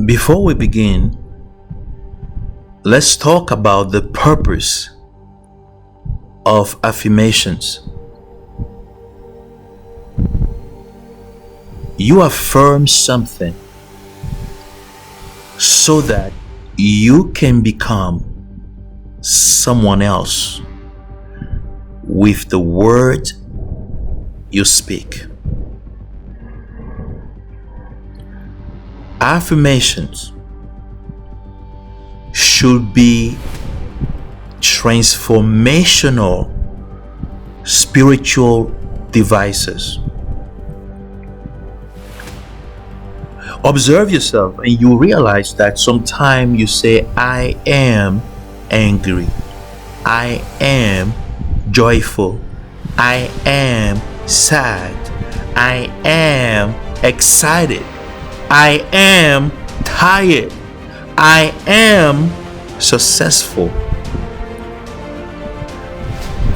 Before we begin, let's talk about the purpose of affirmations. You affirm something so that you can become someone else with the words you speak. Affirmations should be transformational spiritual devices. Observe yourself and you realize that sometimes you say, I am angry, I am joyful, I am sad, I am excited, I am tired, I am successful.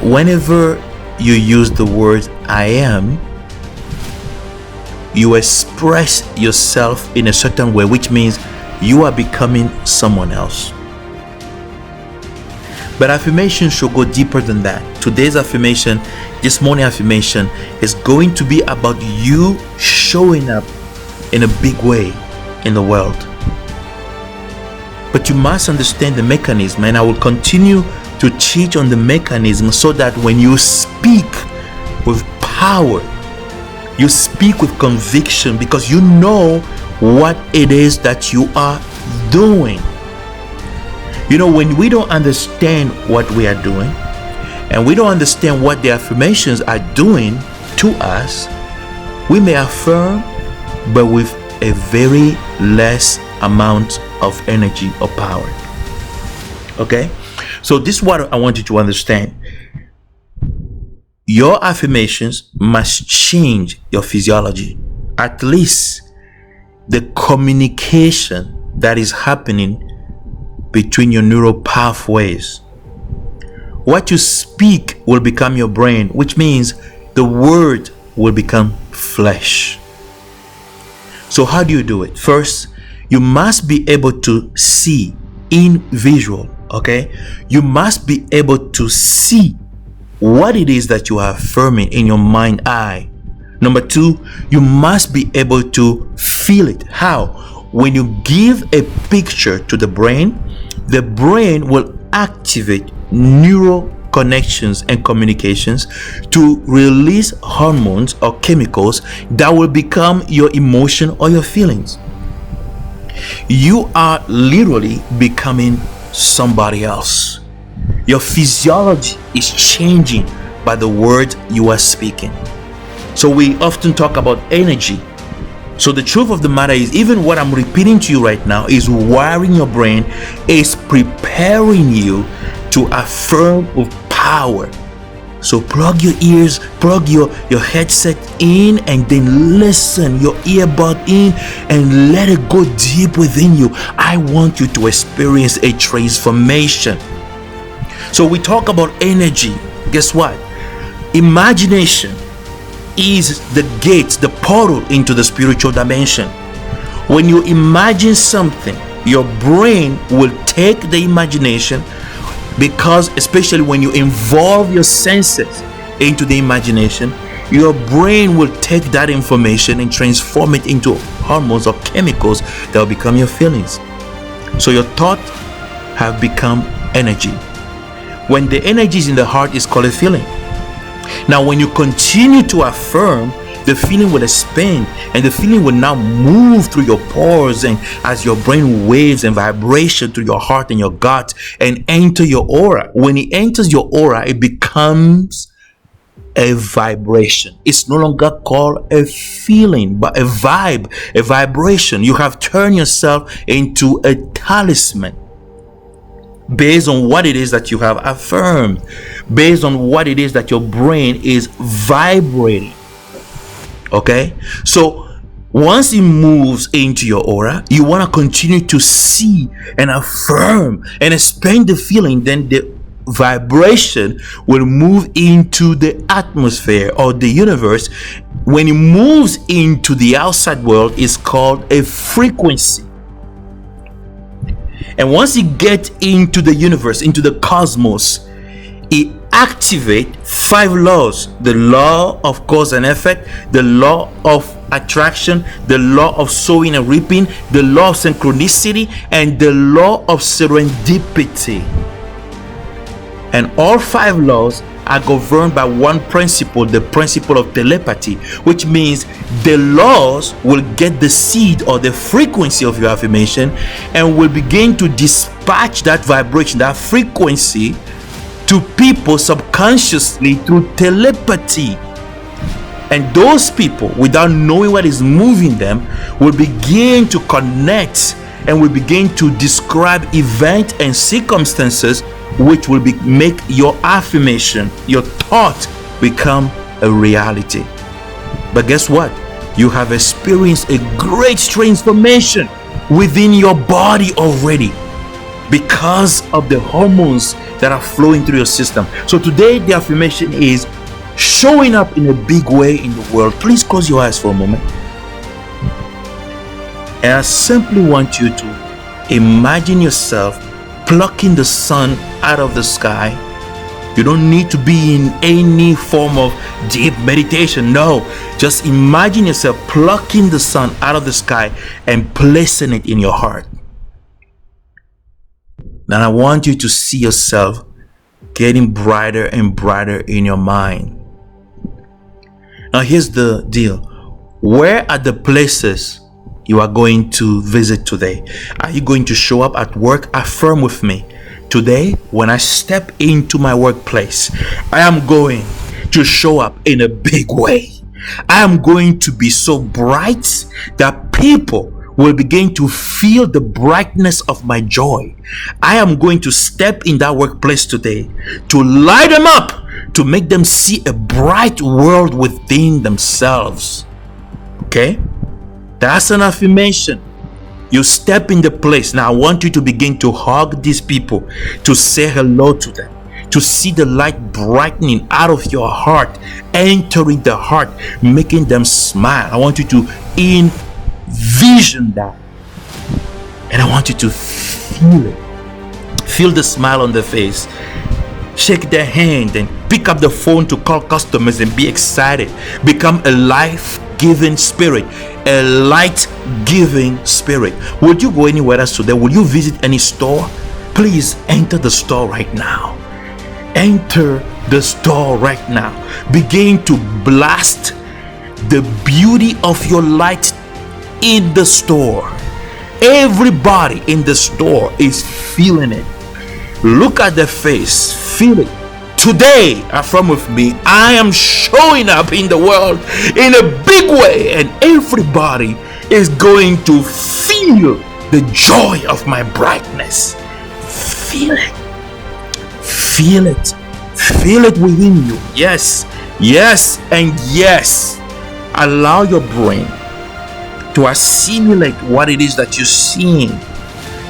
Whenever you use the word I am, you express yourself in a certain way, which means you are becoming someone else. But affirmation should go deeper than that. Today's affirmation, this morning affirmation, is going to be about you showing up in a big way in the world. But you must understand the mechanism, and I will continue to teach on the mechanism so that when you speak with power, you speak with conviction, because you know what it is that you are doing. You know, when we don't understand what we are doing and we don't understand what the affirmations are doing to us, we may affirm, but with a very less amount of energy or power. Okay? So this is what I want you to understand. Your affirmations must change your physiology. At least the communication that is happening between your neural pathways. What you speak will become your brain, which means the word will become flesh. So how do you do it? First, you must be able to see InVisual, okay? You must be able to see what it is that you are affirming in your mind eye. Number two, you must be able to feel it. How? When you give a picture to the brain will activate neural connections and communications to release hormones or chemicals that will become your emotion or your feelings. You are literally becoming somebody else. Your physiology is changing by the words you are speaking. So we often talk about energy. So the truth of the matter is, even what I'm repeating to you right now is wiring your brain, is preparing you to affirm with power. So plug your ears, plug your headset in, and then listen, your earbud in, and let it go deep within you. I want you to experience a transformation. So we talk about energy. Guess what? Imagination is the gate, the portal into the spiritual dimension. When you imagine something, your brain will take the imagination, because especially when you involve your senses into the imagination, your brain will take that information and transform it into hormones or chemicals that will become your feelings. So your thoughts have become energy. When the energy is in the heart, it's called a feeling. Now when you continue to affirm, the feeling will expand, and the feeling will now move through your pores, and as your brain waves and vibration through your heart and your gut and enter your aura. When it enters your aura, it becomes a vibration. It's no longer called a feeling, but a vibe, a vibration. You have turned yourself into a talisman based on what it is that you have affirmed, based on what it is that your brain is vibrating. Okay, so once it moves into your aura, you want to continue to see and affirm and expand the feeling. Then the vibration will move into the atmosphere or the universe. When it moves into the outside world, it's called a frequency. And once it gets into the universe, into the cosmos, it activates 5 laws: the law of cause and effect, the law of attraction, the law of sowing and reaping, the law of synchronicity, and the law of serendipity. And all 5 laws are governed by one principle, the principle of telepathy, which means the laws will get the seed or the frequency of your affirmation and will begin to dispatch that vibration, that frequency, to people subconsciously through telepathy. And those people, without knowing what is moving them, will begin to connect and will begin to describe events and circumstances which will make your affirmation, your thought, become a reality. But guess what? You have experienced a great transformation within your body already because of the hormones that are flowing through your system. So today the affirmation is showing up in a big way in the world. Please close your eyes for a moment. And I simply want you to imagine yourself plucking the sun out of the sky. You don't need to be in any form of deep meditation. No, just imagine yourself plucking the sun out of the sky and placing it in your heart. Now I want you to see yourself getting brighter and brighter in your mind. Now here's the deal. Where are the places you are going to visit today? Are you going to show up at work? Affirm with me. Today, when I step into my workplace, I am going to show up in a big way. I am going to be so bright that people will begin to feel the brightness of my joy. I am going to step in that workplace today to light them up, to make them see a bright world within themselves. Okay? That's an affirmation. You step in the place. Now I want you to begin to hug these people, to say hello to them, to see the light brightening out of your heart, entering the heart, making them smile. I want you to envision that. And I want you to feel it. Feel the smile on their face. Shake their hand and pick up the phone to call customers and be excited. Become a life-giving spirit, a light-giving spirit. Would you go anywhere else today? Will you visit any store? Please enter the store right now. Enter the store right now. Begin to blast the beauty of your light in the store. Everybody in the store is feeling it. Look at their face, feel it. Today, affirm with me, I am showing up in the world in a big way, and everybody is going to feel the joy of my brightness. Feel it. Feel it. Feel it within you. Yes, yes, and yes. Allow your brain to assimilate what it is that you're seeing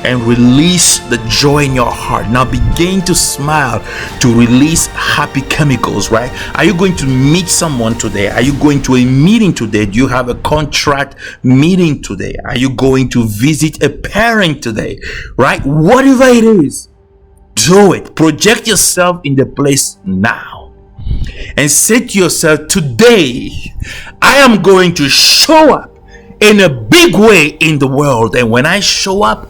and release the joy in your heart. Now begin to smile, to release happy chemicals, right? Are you going to meet someone today? Are you going to a meeting today? Do you have a contract meeting today? Are you going to visit a parent today, right? Whatever it is, do it. Project yourself in the place now and say to yourself, today I am going to show up in a big way in the world. And when I show up,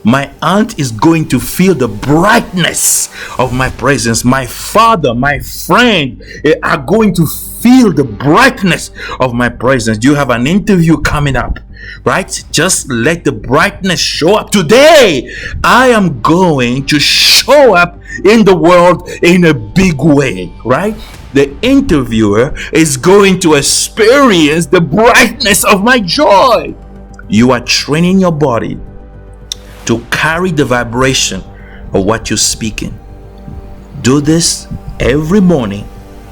my aunt is going to feel the brightness of my presence. My father, my friend are going to feel the brightness of my presence. You have an interview coming up, right? Just let the brightness show up. Today, I am going to show up in the world in a big way, right? The interviewer is going to experience the brightness of my joy. You are training your body to carry the vibration of what you're speaking. Do this every morning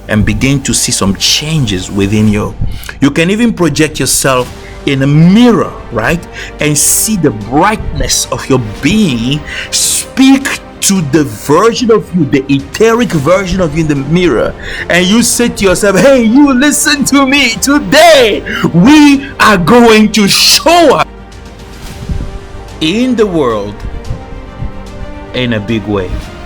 and begin to see some changes within you. You can even project yourself in a mirror, right? And see the brightness of your being. Speak to the version of you, the etheric version of you in the mirror, and you say to yourself, hey, you listen to me. Today we are going to show up in the world in a big way.